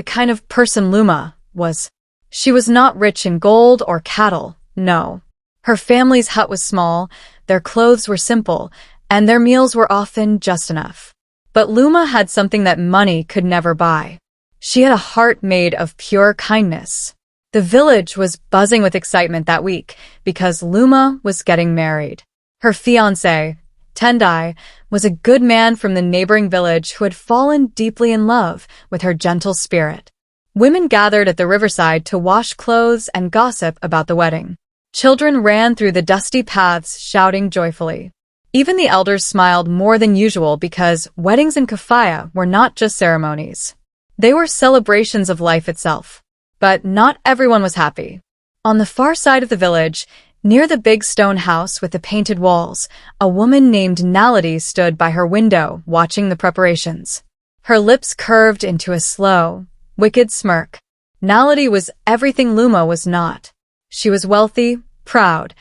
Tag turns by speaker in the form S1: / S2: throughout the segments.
S1: the kind of person Luma was. She was not rich in gold or cattle, no. Her family's hut was small, their clothes were simple, and their meals were often just enough. But Luma had something that money could never buy. She had a heart made of pure kindness. The village was buzzing with excitement that week because Luma was getting married. Her fiancé, Tendai, was a good man from the neighboring village who had fallen deeply in love with her gentle spirit. Women gathered at the riverside to wash clothes and gossip about the wedding. Children ran through the dusty paths shouting joyfully. Even the elders smiled more than usual because weddings in Kafaya were not just ceremonies. They were celebrations of life itself. But not everyone was happy. On the far side of the village, near the big stone house with the painted walls, a woman named Naledi stood by her window watching the preparations. Her lips curved into a slow, wicked smirk. Naledi was everything Luma was not. She was wealthy, proud,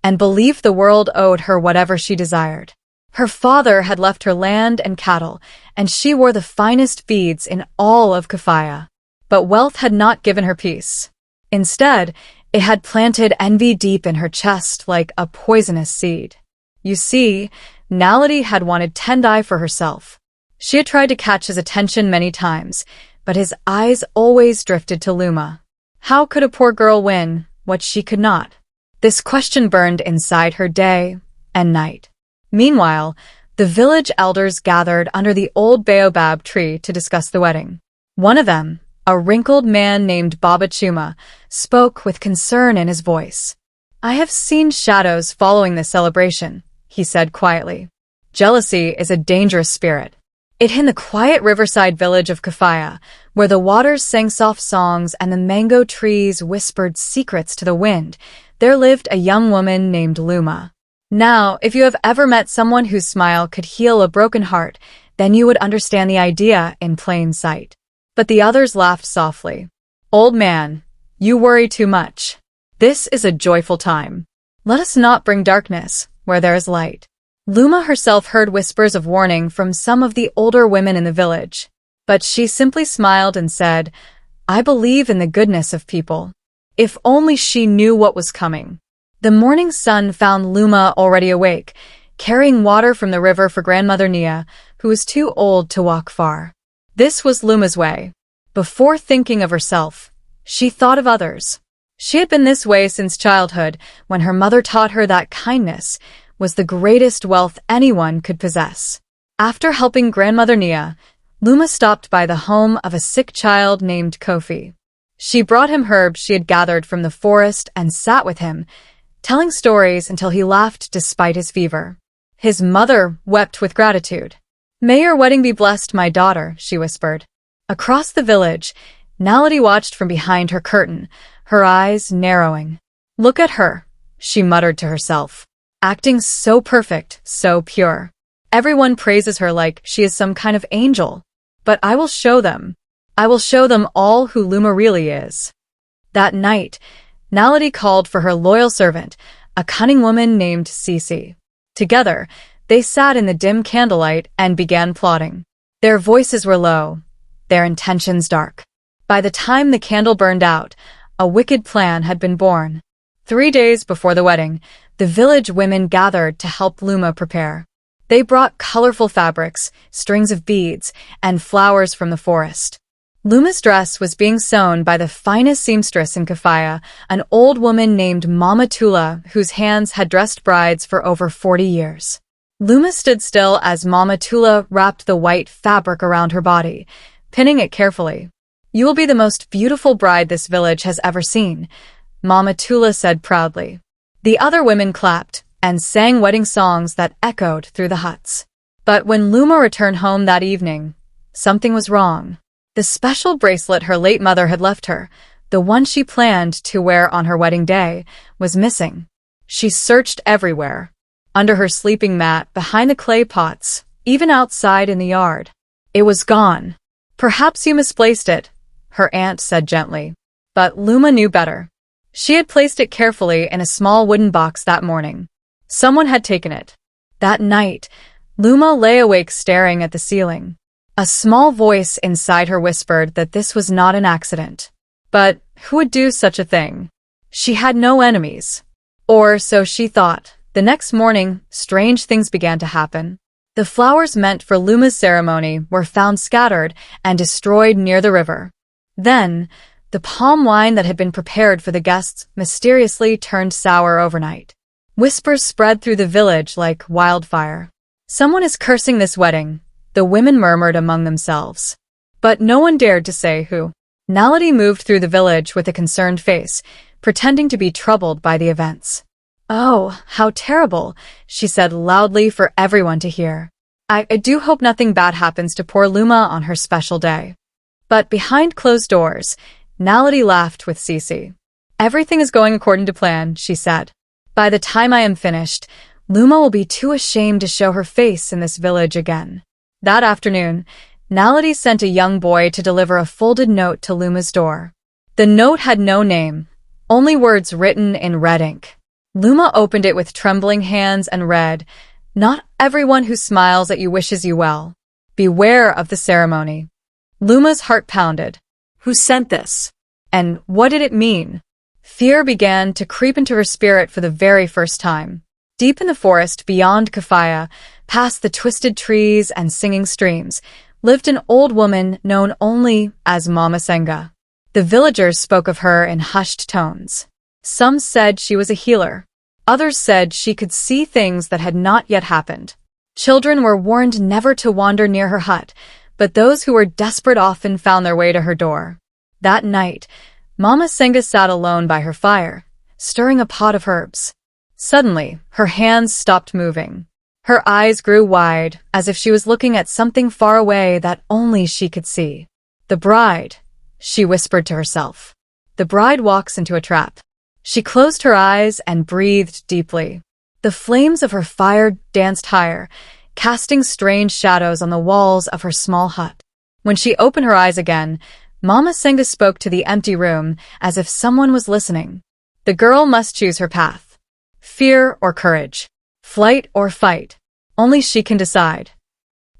S1: and believed the world owed her whatever she desired. Her father had left her land and cattle, and she wore the finest beads in all of Kafaya. But wealth had not given her peace. Instead, it had planted envy deep in her chest like a poisonous seed. You see, Naledi had wanted Tendai for herself. She had tried to catch his attention many times, but his eyes always drifted to Luma. How could a poor girl win what she could not? This question burned inside her day and night. Meanwhile, the village elders gathered under the old baobab tree to discuss the wedding. One of them, a wrinkled man named Baba Chuma, spoke with concern in his voice. "I have seen shadows following this celebration," he said quietly. "Jealousy is a dangerous spirit." In the quiet riverside village of Kafaya, where the waters sang soft songs and the mango trees whispered secrets to the wind, there lived a young woman named Luma. Now, if you have ever met someone whose smile could heal a broken heart, then you would understand the idea in plain sight. But the others laughed softly. "Old man, you worry too much. This is a joyful time. Let us not bring darkness where there is light." Luma herself heard whispers of warning from some of the older women in the village. But she simply smiled and said, "I believe in the goodness of people." If only she knew what was coming. The morning sun found Luma already awake, carrying water from the river for grandmother Nia, who was too old to walk far. This was Luma's way. Before thinking of herself, she thought of others. She had been this way since childhood, when her mother taught her that kindness was the greatest wealth anyone could possess. After helping grandmother Nia, Luma stopped by the home of a sick child named Kofi. She brought him herbs she had gathered from the forest and sat with him, telling stories until he laughed despite his fever. His mother wept with gratitude. "May your wedding be blessed, my daughter," she whispered. Across the village, Naledi watched from behind her curtain, her eyes narrowing. "Look at her," she muttered to herself. "Acting so perfect, so pure. Everyone praises her like she is some kind of angel. But I will show them. I will show them all who Luma really is." That night, Naledi called for her loyal servant, a cunning woman named Cece. Together, they sat in the dim candlelight and began plotting. Their voices were low, their intentions dark. By the time the candle burned out, a wicked plan had been born. 3 days before the wedding, the village women gathered to help Luma prepare. They brought colorful fabrics, strings of beads, and flowers from the forest. Luma's dress was being sewn by the finest seamstress in Kafaya, an old woman named Mama Tula, whose hands had dressed brides for over 40 years. Luma stood still as Mama Tula wrapped the white fabric around her body, pinning it carefully. "You will be the most beautiful bride this village has ever seen," Mama Tula said proudly. The other women clapped and sang wedding songs that echoed through the huts. But when Luma returned home that evening, something was wrong. The special bracelet her late mother had left her, the one she planned to wear on her wedding day, was missing. She searched everywhere. Under her sleeping mat, behind the clay pots, even outside in the yard. It was gone. "Perhaps you misplaced it," her aunt said gently. But Luma knew better. She had placed it carefully in a small wooden box that morning. Someone had taken it. That night, Luma lay awake staring at the ceiling. A small voice inside her whispered that this was not an accident. But who would do such a thing? She had no enemies. Or so she thought. The next morning, strange things began to happen. The flowers meant for Luma's ceremony were found scattered and destroyed near the river. Then, the palm wine that had been prepared for the guests mysteriously turned sour overnight. Whispers spread through the village like wildfire. "Someone is cursing this wedding," the women murmured among themselves. But no one dared to say who. Naledi moved through the village with a concerned face, pretending to be troubled by the events. "Oh, how terrible," she said loudly for everyone to hear. I do hope nothing bad happens to poor Luma on her special day." But behind closed doors, Naledi laughed with Cece. "Everything is going according to plan," she said. "By the time I am finished, Luma will be too ashamed to show her face in this village again." That afternoon, Naledi sent a young boy to deliver a folded note to Luma's door. The note had no name, only words written in red ink. Luma opened it with trembling hands and read, "Not everyone who smiles at you wishes you well. Beware of the ceremony." Luma's heart pounded. Who sent this? And what did it mean? Fear began to creep into her spirit for the very first time. Deep in the forest beyond Kafaya, past the twisted trees and singing streams, lived an old woman known only as Mama Senga. The villagers spoke of her in hushed tones. Some said she was a healer. Others said she could see things that had not yet happened. Children were warned never to wander near her hut, but those who were desperate often found their way to her door. That night, Mama Senga sat alone by her fire, stirring a pot of herbs. Suddenly, her hands stopped moving. Her eyes grew wide, as if she was looking at something far away that only she could see. "The bride," she whispered to herself. "The bride walks into a trap." She closed her eyes and breathed deeply. The flames of her fire danced higher, casting strange shadows on the walls of her small hut. When she opened her eyes again, Mama Senga spoke to the empty room as if someone was listening. The girl must choose her path. Fear or courage. Flight or fight. Only she can decide.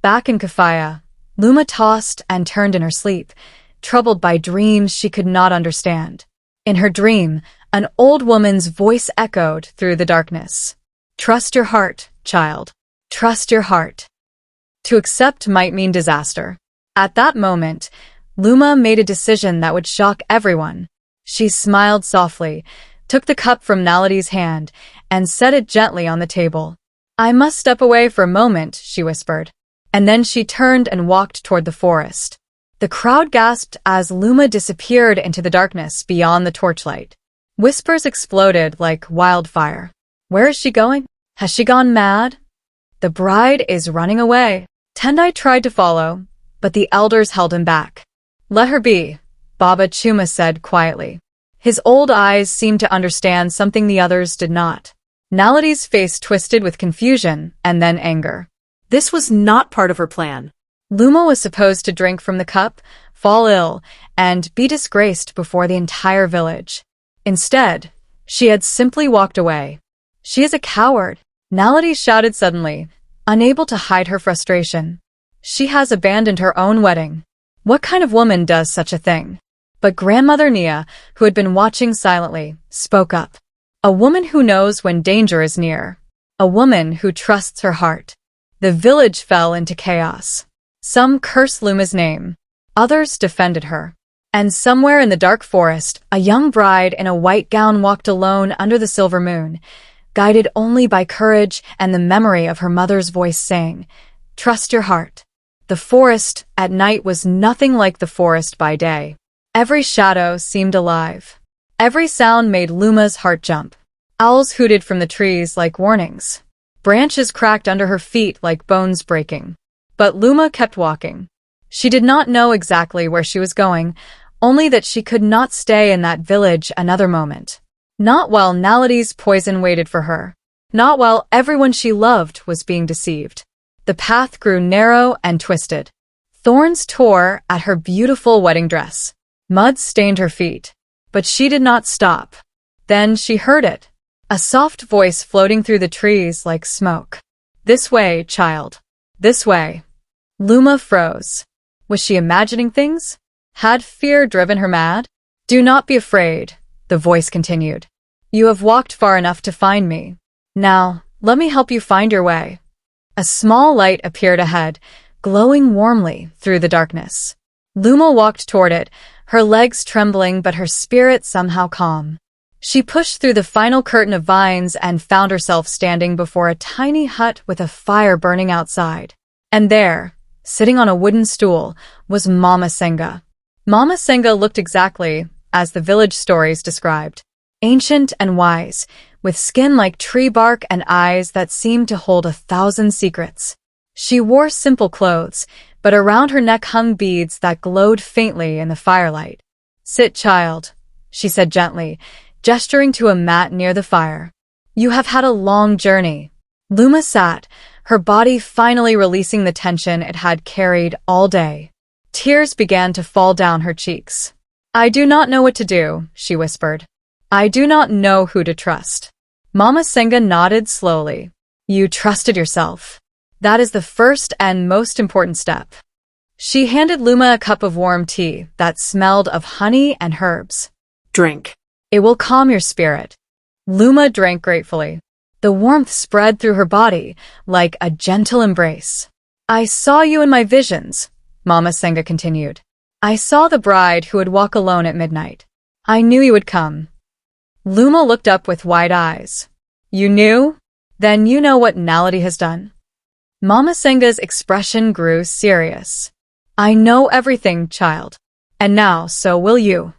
S1: Back in Kafaya, Luma tossed and turned in her sleep, troubled by dreams she could not understand. In her dream, an old woman's voice echoed through the darkness. "Trust your heart, child. Trust your heart." To accept might mean disaster. At that moment, Luma made a decision that would shock everyone. She smiled softly, took the cup from Naledi's hand, and set it gently on the table. "I must step away for a moment," she whispered. And then she turned and walked toward the forest. The crowd gasped as Luma disappeared into the darkness beyond the torchlight. Whispers exploded like wildfire. "Where is she going? Has she gone mad? The bride is running away." Tendai tried to follow, but the elders held him back. "Let her be," Baba Chuma said quietly. His old eyes seemed to understand something the others did not. Naledi's face twisted with confusion and then anger. This was not part of her plan. Luma was supposed to drink from the cup, fall ill, and be disgraced before the entire village. Instead, she had simply walked away. "She is a coward," Naledi shouted suddenly, unable to hide her frustration. "She has abandoned her own wedding. What kind of woman does such a thing?" But Grandmother Nia, who had been watching silently, spoke up. "A woman who knows when danger is near. A woman who trusts her heart." The village fell into chaos. Some cursed Luma's name. Others defended her. And somewhere in the dark forest, a young bride in a white gown walked alone under the silver moon, guided only by courage and the memory of her mother's voice saying, "Trust your heart." The forest at night was nothing like the forest by day. Every shadow seemed alive. Every sound made Luma's heart jump. Owls hooted from the trees like warnings. Branches cracked under her feet like bones breaking. But Luma kept walking. She did not know exactly where she was going, only that she could not stay in that village another moment. Not while Naledi's poison waited for her. Not while everyone she loved was being deceived. The path grew narrow and twisted. Thorns tore at her beautiful wedding dress. Mud stained her feet. But she did not stop. Then she heard it. A soft voice floating through the trees like smoke. "This way, child. This way." Luma froze. Was she imagining things? Had fear driven her mad? Do not be afraid, the voice continued. You have walked far enough to find me. Now, let me help you find your way. A small light appeared ahead, glowing warmly through the darkness. Luma walked toward it, her legs trembling but her spirit somehow calm. She pushed through the final curtain of vines and found herself standing before a tiny hut with a fire burning outside. And there, sitting on a wooden stool, was Mama Senga. Mama Senga looked exactly as the village stories described. Ancient and wise, with skin like tree bark and eyes that seemed to hold 1,000 secrets. She wore simple clothes, but around her neck hung beads that glowed faintly in the firelight. Sit, child, she said gently, gesturing to a mat near the fire. You have had a long journey. Luma sat, her body finally releasing the tension it had carried all day. Tears began to fall down her cheeks. I do not know what to do, she whispered. I do not know who to trust. Mama Senga nodded slowly. You trusted yourself. That is the first and most important step. She handed Luma a cup of warm tea that smelled of honey and herbs. Drink. It will calm your spirit. Luma drank gratefully. The warmth spread through her body like a gentle embrace. I saw you in my visions, Mama Senga continued. I saw the bride who would walk alone at midnight. I knew you would come. Luma looked up with wide eyes. You knew? Then you know what Naledi has done. Mama Senga's expression grew serious. I know everything, child. And now, so will you.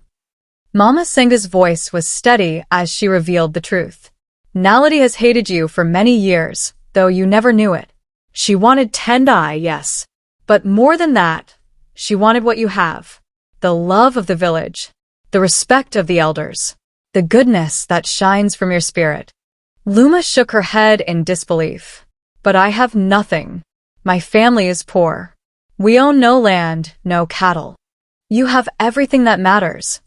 S1: Mama Senga's voice was steady as she revealed the truth. Naledi has hated you for many years, though you never knew it. She wanted Tendai, yes. But more than that, she wanted what you have. The love of the village. The respect of the elders. The goodness that shines from your spirit. Luma shook her head in disbelief. But I have nothing. My family is poor. We own no land, no cattle. You have everything that matters,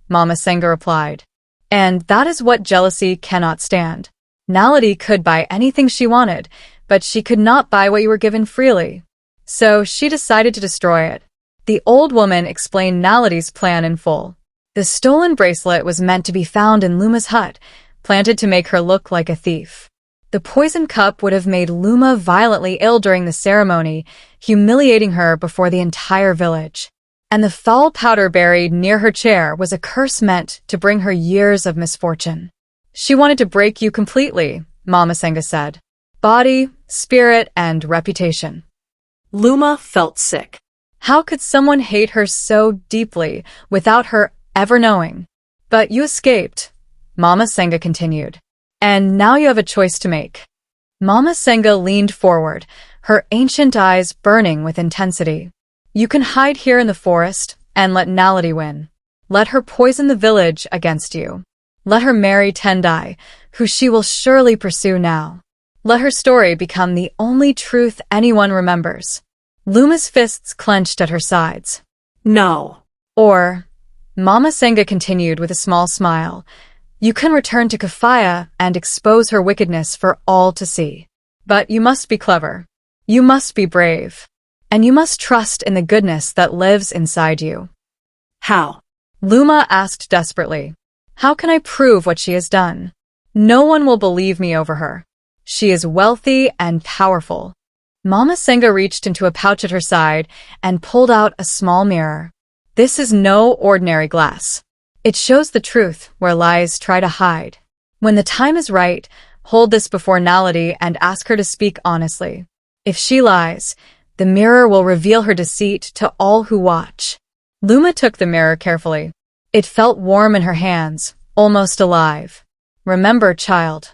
S1: Mama Senga replied. And that is what jealousy cannot stand. Naledi could buy anything she wanted, but she could not buy what you were given freely. So she decided to destroy it. The old woman explained Naledi's plan in full. The stolen bracelet was meant to be found in Luma's hut, planted to make her look like a thief. The poison cup would have made Luma violently ill during the ceremony, humiliating her before the entire village. And the foul powder buried near her chair was a curse meant to bring her years of misfortune. She wanted to break you completely, Mama Senga said. Body, spirit, and reputation. Luma felt sick. How could someone hate her so deeply without her ever knowing? But you escaped, Mama Senga continued. And now you have a choice to make. Mama Senga leaned forward, her ancient eyes burning with intensity. You can hide here in the forest and let Naledi win. Let her poison the village against you. Let her marry Tendai, who she will surely pursue now. Let her story become the only truth anyone remembers. Luma's fists clenched at her sides. No. Or, Mama Senga continued with a small smile, you can return to Kafaya and expose her wickedness for all to see. But you must be clever. You must be brave. And you must trust in the goodness that lives inside you. How? Luma asked desperately. How can I prove what she has done? No one will believe me over her. She is wealthy and powerful. Mama Senga reached into a pouch at her side and pulled out a small mirror. This is no ordinary glass. It shows the truth where lies try to hide. When the time is right, hold this before Naledi and ask her to speak honestly. If she lies, the mirror will reveal her deceit to all who watch. Luma took the mirror carefully. It felt warm in her hands, almost alive. Remember, child,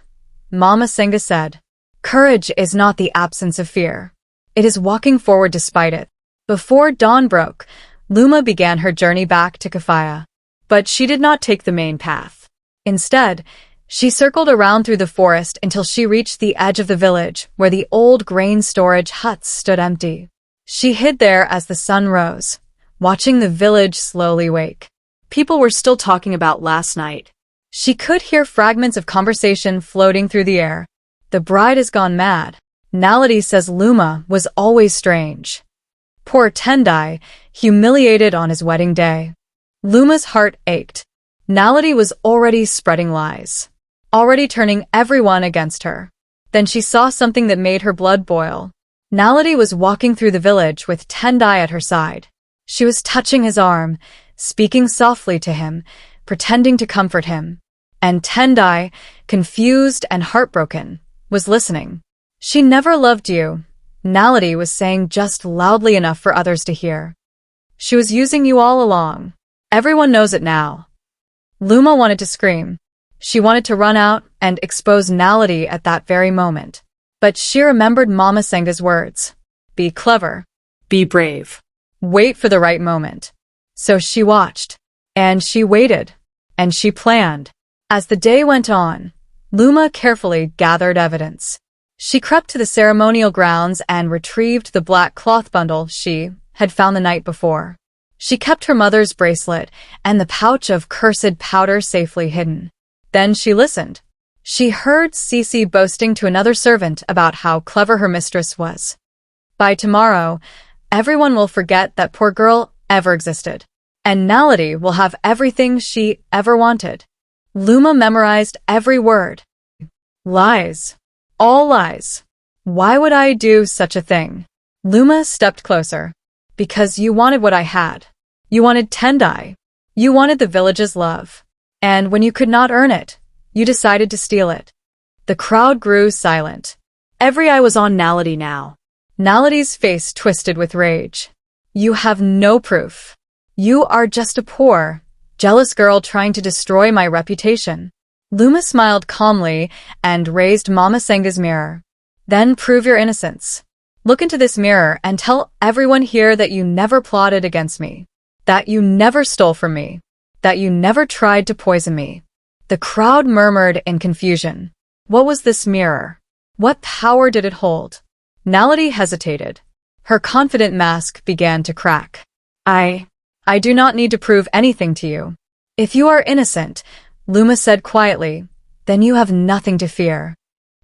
S1: Mama Senga said, courage is not the absence of fear. It is walking forward despite it. Before dawn broke, Luma began her journey back to Kafaya. But she did not take the main path. Instead, she circled around through the forest until she reached the edge of the village where the old grain storage huts stood empty. She hid there as the sun rose, watching the village slowly wake. People were still talking about last night. She could hear fragments of conversation floating through the air. The bride has gone mad. Naledi says Luma was always strange. Poor Tendai, humiliated on his wedding day. Luma's heart ached. Naledi was already spreading lies, already turning everyone against her. Then she saw something that made her blood boil. Naledi was walking through the village with Tendai at her side. She was touching his arm, speaking softly to him, pretending to comfort him. And Tendai, confused and heartbroken, was listening. She never loved you, Naledi was saying just loudly enough for others to hear. She was using you all along. Everyone knows it now. Luma wanted to scream. She wanted to run out and expose Naledi at that very moment. But she remembered Mama Senga's words. Be clever. Be brave. Wait for the right moment. So she watched. And she waited. And she planned. As the day went on, Luma carefully gathered evidence. She crept to the ceremonial grounds and retrieved the black cloth bundle she had found the night before. She kept her mother's bracelet and the pouch of cursed powder safely hidden. Then she listened. She heard Cece boasting to another servant about how clever her mistress was. By tomorrow, everyone will forget that poor girl ever existed. And Naledi will have everything she ever wanted. Luma memorized every word. Lies. All lies. Why would I do such a thing? Luma stepped closer. Because you wanted what I had. You wanted Tendai. You wanted the village's love. And when you could not earn it, you decided to steal it. The crowd grew silent. Every eye was on Naledi now. Naledi's face twisted with rage. You have no proof. You are just a poor, jealous girl trying to destroy my reputation. Luma smiled calmly and raised Mama Senga's mirror. Then prove your innocence. Look into this mirror and tell everyone here that you never plotted against me. That you never stole from me. That you never tried to poison me. The crowd murmured in confusion. What was this mirror? What power did it hold? Naledi hesitated. Her confident mask began to crack. I do not need to prove anything to you. If you are innocent, Luma said quietly, then you have nothing to fear.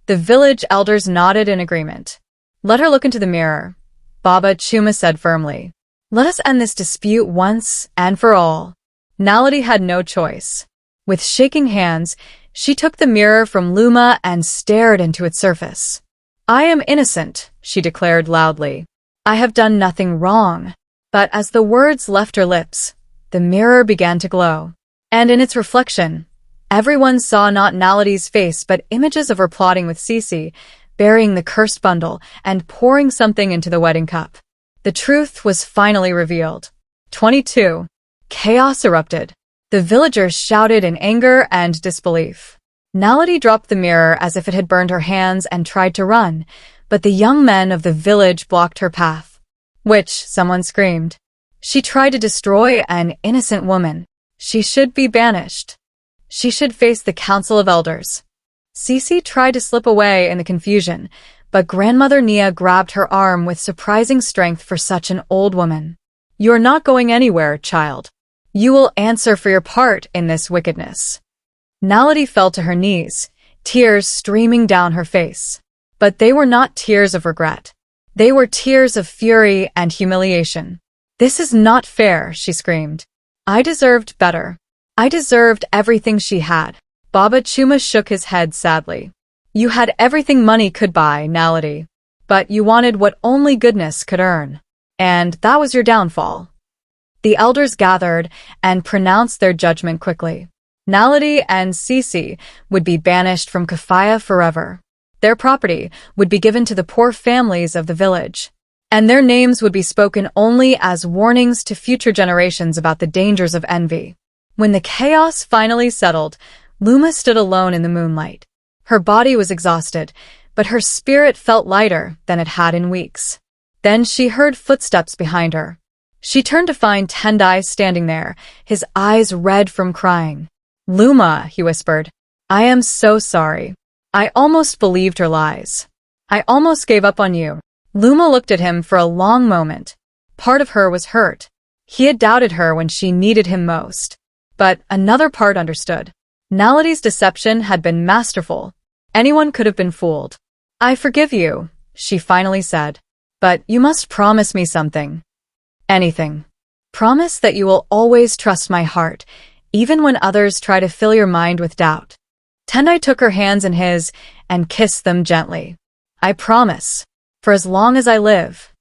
S1: The village elders nodded in agreement. Let her look into the mirror, Baba Chuma said firmly. Let us end this dispute once and for all. Naledi had no choice. With shaking hands, she took the mirror from Luma and stared into its surface. I am innocent, she declared loudly. I have done nothing wrong. But as the words left her lips, the mirror began to glow. And in its reflection, everyone saw not Naledi's face but images of her plotting with Cece, burying the cursed bundle and pouring something into the wedding cup. The truth was finally revealed. 22. Chaos erupted. The villagers shouted in anger and disbelief. Naledi dropped the mirror as if it had burned her hands and tried to run, but the young men of the village blocked her path. Which, someone screamed. She tried to destroy an innocent woman. She should be banished. She should face the Council of Elders. Cece tried to slip away in the confusion, but Grandmother Nia grabbed her arm with surprising strength for such an old woman. You're not going anywhere, child. You will answer for your part in this wickedness. Naledi fell to her knees, tears streaming down her face. But they were not tears of regret. They were tears of fury and humiliation. This is not fair, she screamed. I deserved better. I deserved everything she had. Baba Chuma shook his head sadly. You had everything money could buy, Naledi. But you wanted what only goodness could earn. And that was your downfall. The elders gathered and pronounced their judgment quickly. Naledi and Cece would be banished from Kafaya forever. Their property would be given to the poor families of the village. And their names would be spoken only as warnings to future generations about the dangers of envy. When the chaos finally settled, Luma stood alone in the moonlight. Her body was exhausted, but her spirit felt lighter than it had in weeks. Then she heard footsteps behind her. She turned to find Tendai standing there, his eyes red from crying. Luma, he whispered, I am so sorry. I almost believed her lies. I almost gave up on you. Luma looked at him for a long moment. Part of her was hurt. He had doubted her when she needed him most. But another part understood. Naledi's deception had been masterful. Anyone could have been fooled. I forgive you, she finally said. But you must promise me something. Anything. Promise that you will always trust my heart, even when others try to fill your mind with doubt. Tendai took her hands in his and kissed them gently. I promise, for as long as I live.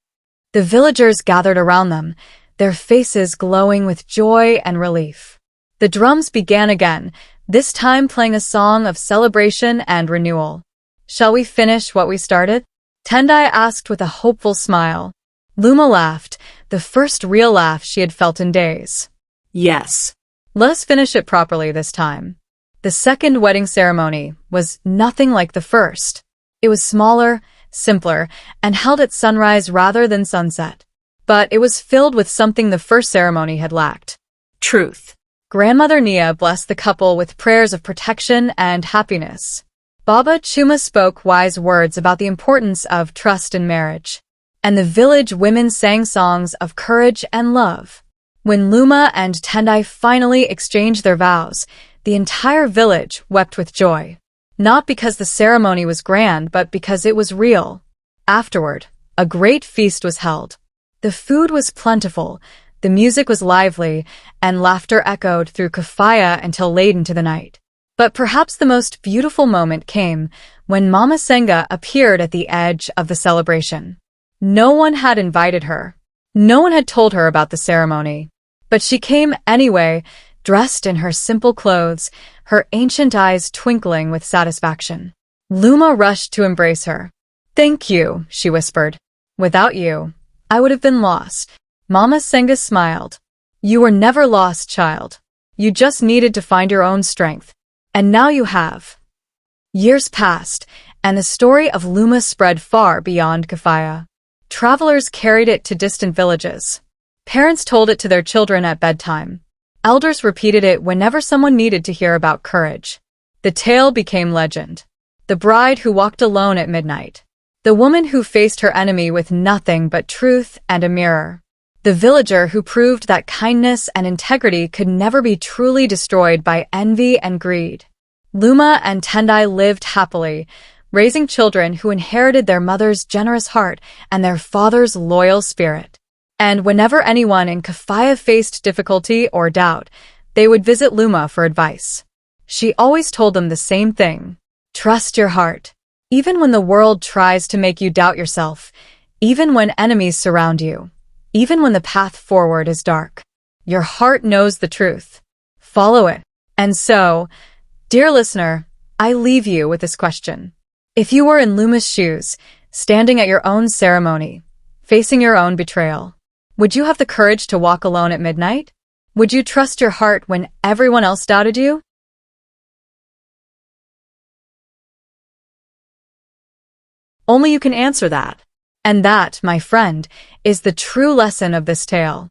S1: The villagers gathered around them, their faces glowing with joy and relief. The drums began again, this time playing a song of celebration and renewal. Shall we finish what we started? Tendai asked with a hopeful smile. Luma laughed, the first real laugh she had felt in days.
S2: Yes.
S1: Let us finish it properly this time. The second wedding ceremony was nothing like the first. It was smaller, simpler, and held at sunrise rather than sunset. But it was filled with something the first ceremony had lacked.
S2: Truth.
S1: Grandmother Nia blessed the couple with prayers of protection and happiness. Baba Chuma spoke wise words about the importance of trust in marriage. And the village women sang songs of courage and love. When Luma and Tendai finally exchanged their vows, the entire village wept with joy. Not because the ceremony was grand, but because it was real. Afterward, a great feast was held. The food was plentiful, the music was lively, and laughter echoed through Kafaya until late into the night. But perhaps the most beautiful moment came when Mama Senga appeared at the edge of the celebration. No one had invited her. No one had told her about the ceremony. But she came anyway, dressed in her simple clothes, her ancient eyes twinkling with satisfaction. Luma rushed to embrace her. Thank you, she whispered. Without you, I would have been lost. Mama Senga smiled. You were never lost, child. You just needed to find your own strength. And now you have. Years passed, and the story of Luma spread far beyond Kafaya. Travelers carried it to distant villages. Parents told it to their children at bedtime. Elders repeated it whenever someone needed to hear about courage. The tale became legend. The bride who walked alone at midnight. The woman who faced her enemy with nothing but truth and a mirror. The villager who proved that kindness and integrity could never be truly destroyed by envy and greed. Luma and Tendai lived happily, raising children who inherited their mother's generous heart and their father's loyal spirit. And whenever anyone in Kafaya faced difficulty or doubt, they would visit Luma for advice. She always told them the same thing. Trust your heart. Even when the world tries to make you doubt yourself, even when enemies surround you, even when the path forward is dark, your heart knows the truth. Follow it. And so, dear listener, I leave you with this question. If you were in Luma's shoes, standing at your own ceremony, facing your own betrayal, would you have the courage to walk alone at midnight? Would you trust your heart when everyone else doubted you? Only you can answer that. And that, my friend, is the true lesson of this tale.